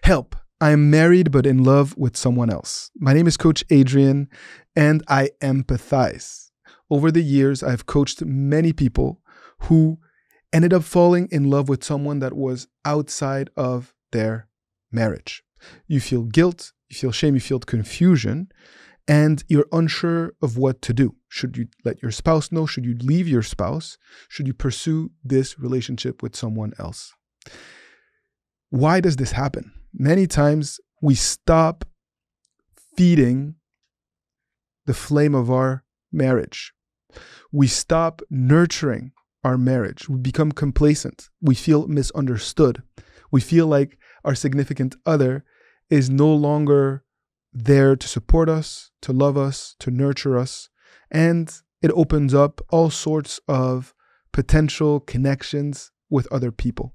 Help, I am married but in love with someone else. My name is Coach Adrian and I empathize. Over the years, I've coached many people who ended up falling in love with someone that was outside of their marriage. You feel guilt, you feel shame, you feel confusion, and you're unsure of what to do. Should you let your spouse know? Should you leave your spouse? Should you pursue this relationship with someone else? Why does this happen? Many times we stop feeding the flame of our marriage. We stop nurturing our marriage. We become complacent. We feel misunderstood. We feel like our significant other is no longer there to support us, to love us, to nurture us. And it opens up all sorts of potential connections with other people.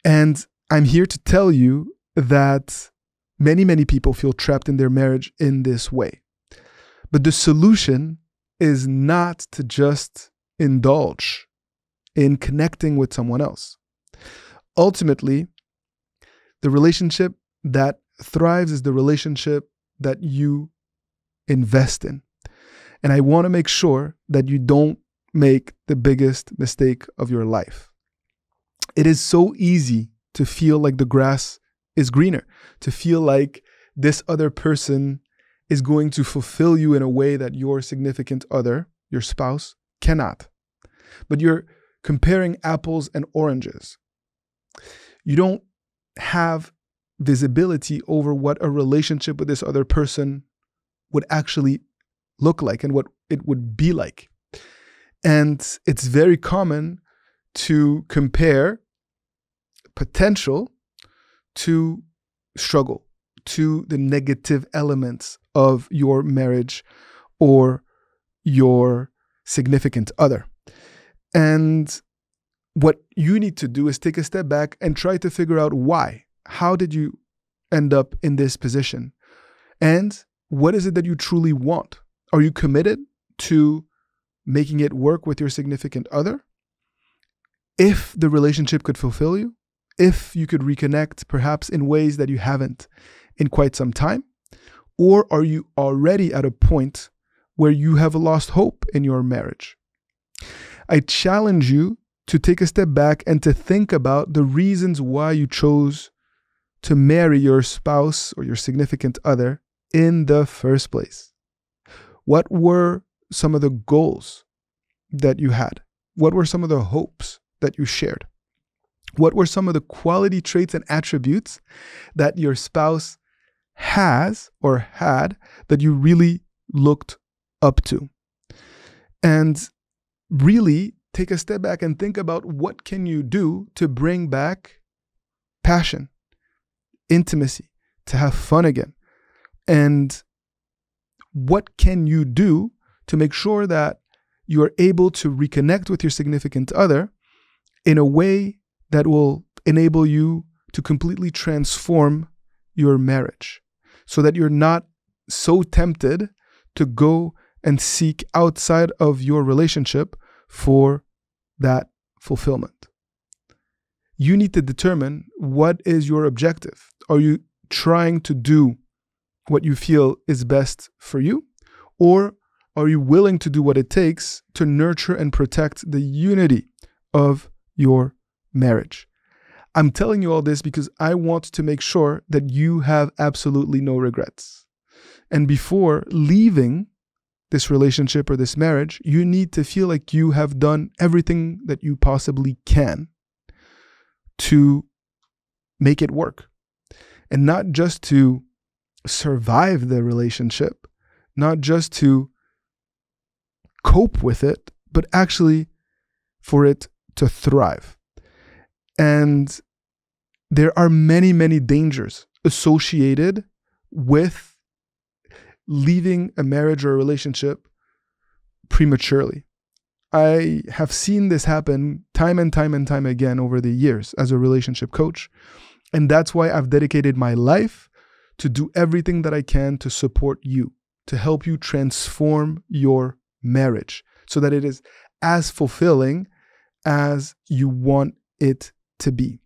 And I'm here to tell you that many people feel trapped in their marriage in this way. But the solution is not to just indulge in connecting with someone else. Ultimately, the relationship that thrives is the relationship that you invest in. And I want to make sure that you don't make the biggest mistake of your life. It is so easy to feel like the grass is greener, to feel like this other person is going to fulfill you in a way that your significant other, your spouse, cannot. But you're comparing apples and oranges. You don't have visibility over what a relationship with this other person would actually look like and what it would be like. And it's very common to compare potential to struggle, to the negative elements of your marriage or your significant other. And what you need to do is take a step back and try to figure out why. How did you end up in this position? And what is it that you truly want? Are you committed to making it work with your significant other? If the relationship could fulfill you, if you could reconnect perhaps in ways that you haven't in quite some time, or are you already at a point where you have lost hope in your marriage? I challenge you to take a step back and to think about the reasons why you chose to marry your spouse or your significant other in the first place. What were some of the goals that you had? What were some of the hopes that you shared? What were some of the quality traits and attributes that your spouse has or had that you really looked up to? And really take a step back and think about what can you do to bring back passion, intimacy, to have fun again. And what can you do to make sure that you are able to reconnect with your significant other in a way that will enable you to completely transform your marriage so that you're not so tempted to go and seek outside of your relationship for that fulfillment. You need to determine what is your objective. Are you trying to do what you feel is best for you? Or are you willing to do what it takes to nurture and protect the unity of your marriage? I'm telling you all this because I want to make sure that you have absolutely no regrets. And before leaving this relationship or this marriage, you need to feel like you have done everything that you possibly can to make it work. And not just to survive the relationship, not just to cope with it, but actually for it to thrive. And there are many dangers associated with leaving a marriage or a relationship prematurely. I have seen this happen time and time again over the years as a relationship coach. And that's why I've dedicated my life to do everything that I can to support you, to help you transform your marriage so that it is as fulfilling as you want it to be.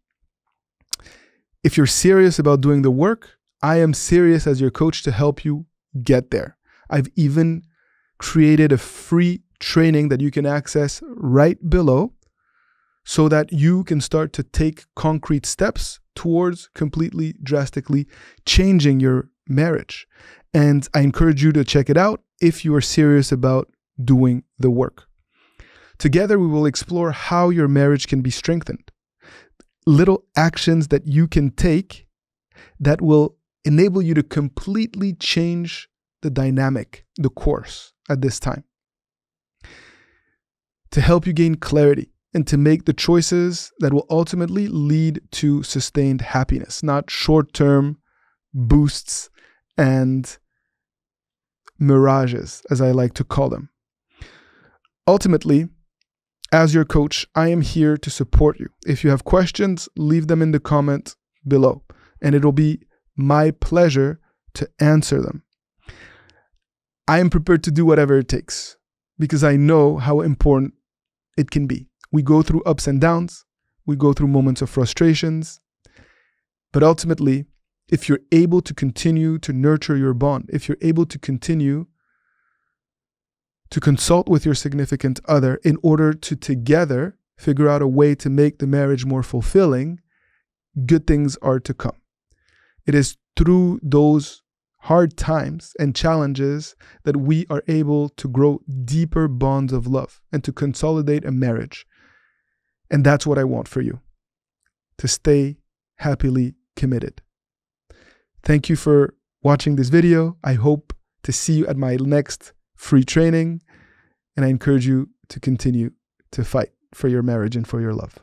If you're serious about doing the work, I am serious as your coach to help you get there. I've even created a free training that you can access right below so that you can start to take concrete steps towards completely, drastically changing your marriage. And I encourage you to check it out if you are serious about doing the work. Together, we will explore how your marriage can be strengthened. Little actions that you can take that will enable you to completely change the dynamic, the course at this time. To help you gain clarity and to make the choices that will ultimately lead to sustained happiness, not short-term boosts and mirages, as I like to call them. Ultimately, as your coach, I am here to support you. If you have questions, leave them in the comment below, and it'll be my pleasure to answer them. I am prepared to do whatever it takes because I know how important it can be. We go through ups and downs. We go through moments of frustrations. But ultimately, if you're able to continue to nurture your bond, if you're able to continue to consult with your significant other in order to together figure out a way to make the marriage more fulfilling, good things are to come. It is through those hard times and challenges that we are able to grow deeper bonds of love and to consolidate a marriage. And that's what I want for you, to stay happily committed. Thank you for watching this video. I hope to see you at my next free training, and I encourage you to continue to fight for your marriage and for your love.